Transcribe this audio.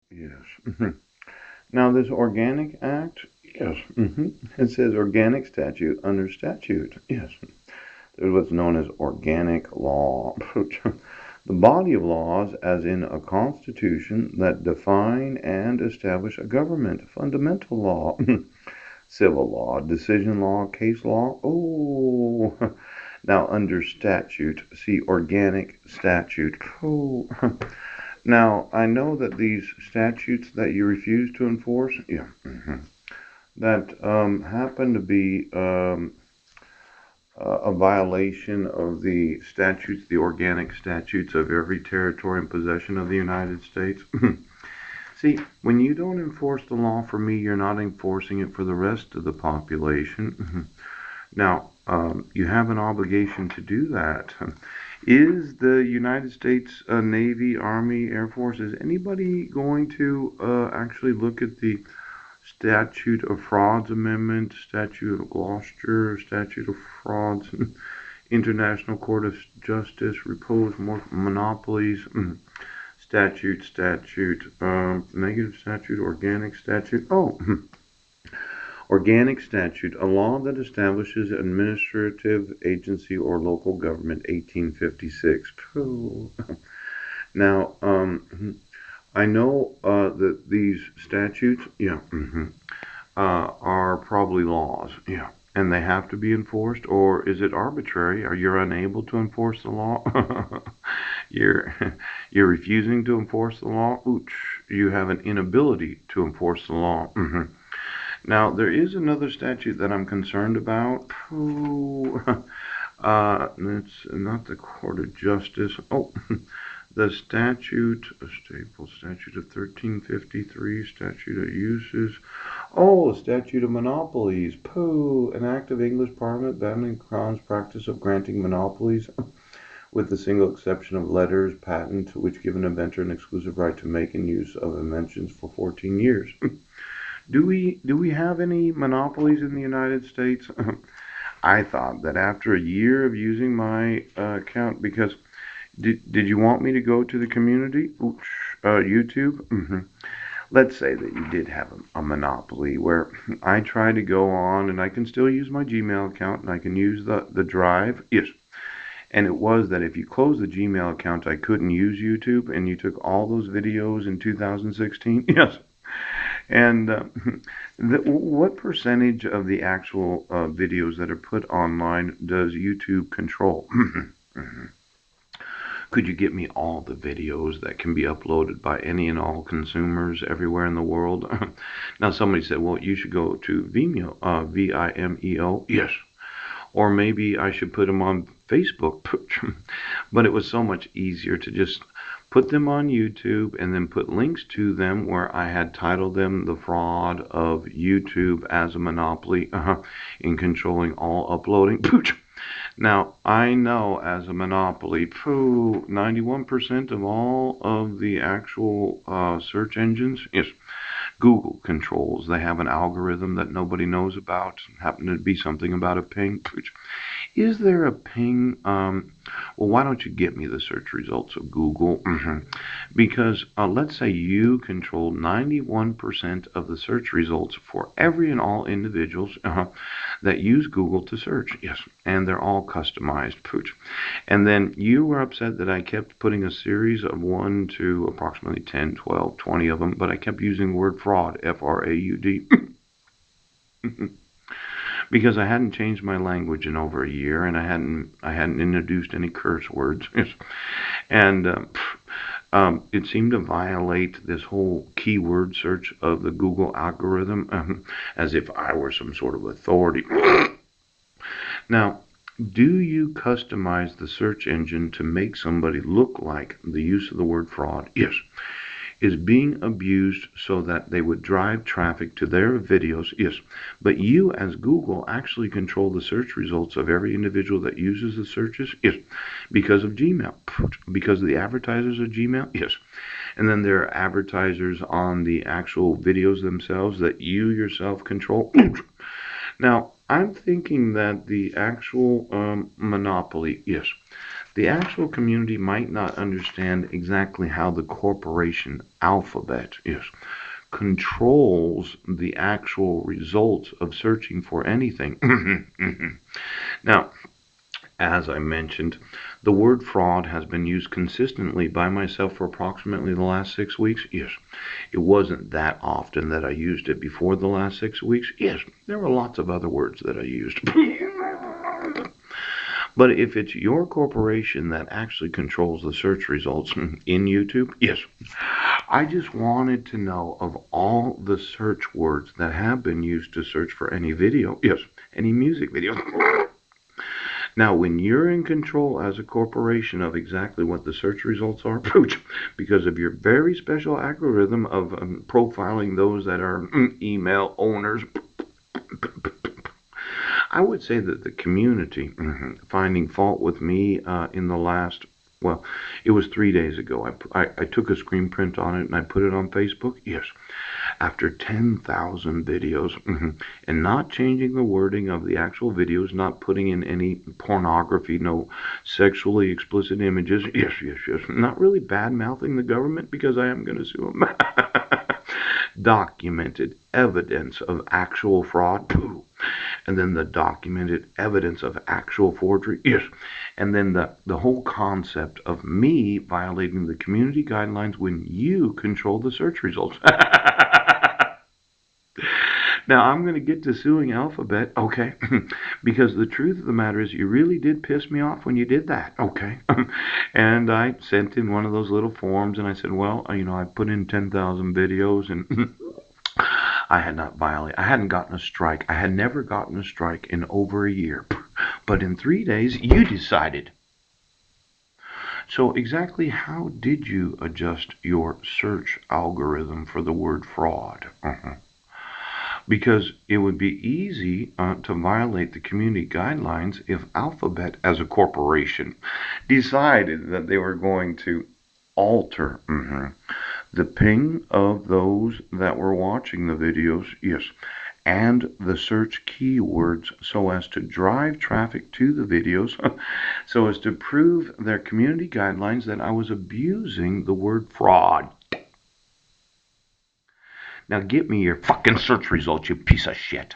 Yes. Now, this Organic Act, yes. It says organic statute under statute. Yes. There's what's known as organic law. The body of laws, as in a constitution, that define and establish a government, fundamental law, civil law, decision law, case law. Oh, now under statute, see organic statute. Oh, now I know that these statutes that you refuse to enforce, yeah, that happen to be a violation of the statutes, the organic statutes of every territory and possession of the United States. See, when you don't enforce the law for me, you're not enforcing it for the rest of the population. Now, you have an obligation to do that. Is the United States Navy, Army, Air Force, is anybody going to actually look at the Statute of Frauds Amendment, Statute of Gloucester, Statute of Frauds, International Court of Justice, repose monopolies, negative statute, organic statute. Oh, organic statute, a law that establishes administrative agency or local government, 1856. Now, I know that these statutes, yeah, are probably laws, yeah, and they have to be enforced, or is it arbitrary? Are you unable to enforce the law? you're you're refusing to enforce the law. Ooch, you have an inability to enforce the law. Now, there is another statute that I'm concerned about. It's not the Court of Justice. Oh, the statute, a staple statute of 1353, statute of uses. Oh, statute of monopolies. Pooh, an act of English Parliament banning Crown's practice of granting monopolies, with the single exception of letters patent, which give an inventor an exclusive right to make and use of inventions for 14 years. Do we have any monopolies in the United States? I thought that after a year of using my account, because did you want me to go to the community? YouTube? Let's say that you did have a monopoly where I try to go on and I can still use my Gmail account and I can use the drive. Yes. And it was that if you close the Gmail account, I couldn't use YouTube, and you took all those videos in 2016. Yes. And what percentage of the actual videos that are put online does YouTube control? Could you get me all the videos that can be uploaded by any and all consumers everywhere in the world? Now, somebody said, well, you should go to Vimeo, Vimeo. Yes. Or maybe I should put them on Facebook. But it was so much easier to just put them on YouTube and then put links to them where I had titled them The Fraud of YouTube as a Monopoly in controlling all uploading. Now, I know as a monopoly, 91% of all of the actual search engines, yes, Google controls. They have an algorithm that nobody knows about. Happened to be something about a ping. Is there a ping? Well, why don't you get me the search results of Google? Because let's say you control 91% of the search results for every and all individuals that use Google to search. Yes, and they're all customized. And then you were upset that I kept putting a series of 1 to approximately 10, 12, 20 of them, but I kept using the word fraud, F-R-A-U-D. Because I hadn't changed my language in over a year, and I hadn't introduced any curse words, and it seemed to violate this whole keyword search of the Google algorithm, as if I were some sort of authority. Now, do you customize the search engine to make somebody look like the use of the word fraud? Yes. Is being abused so that they would drive traffic to their videos. Yes, but you as Google actually control the search results of every individual that uses the searches. Yes, because of Gmail, because of the advertisers of Gmail. Yes, and then there are advertisers on the actual videos themselves that you yourself control. Now, I'm thinking that the actual monopoly, yes, The actual community might not understand exactly how the corporation Alphabet controls the actual results of searching for anything. Now, as I mentioned, the word fraud has been used consistently by myself for approximately the last 6 weeks. Yes. It wasn't that often that I used it before the last 6 weeks. Yes. There were lots of other words that I used. But if it's your corporation that actually controls the search results in YouTube, yes. I just wanted to know of all the search words that have been used to search for any video, yes, any music video. Now, when you're in control as a corporation of exactly what the search results are, because of your very special algorithm of profiling those that are email owners, I would say that the community finding fault with me in the last, well, it was 3 days ago. I took a screen print on it and I put it on Facebook. Yes. After 10,000 videos and not changing the wording of the actual videos, not putting in any pornography, no sexually explicit images. Yes. Not really bad mouthing the government because I am going to sue them. Documented evidence of actual fraud. And then the documented evidence of actual forgery. Yes. And then the whole concept of me violating the community guidelines when you control the search results. Now, I'm going to get to suing Alphabet, okay? Because the truth of the matter is you really did piss me off when you did that, okay? And I sent in one of those little forms and I said, well, I put in 10,000 videos and I hadn't gotten a strike. I had never gotten a strike in over a year. But in 3 days, you decided. So exactly how did you adjust your search algorithm for the word fraud? Because it would be easy to violate the community guidelines if Alphabet as a corporation decided that they were going to alter the ping of those that were watching the videos, yes, and the search keywords so as to drive traffic to the videos, so as to prove their community guidelines that I was abusing the word fraud. Now get me your fucking search results, you piece of shit.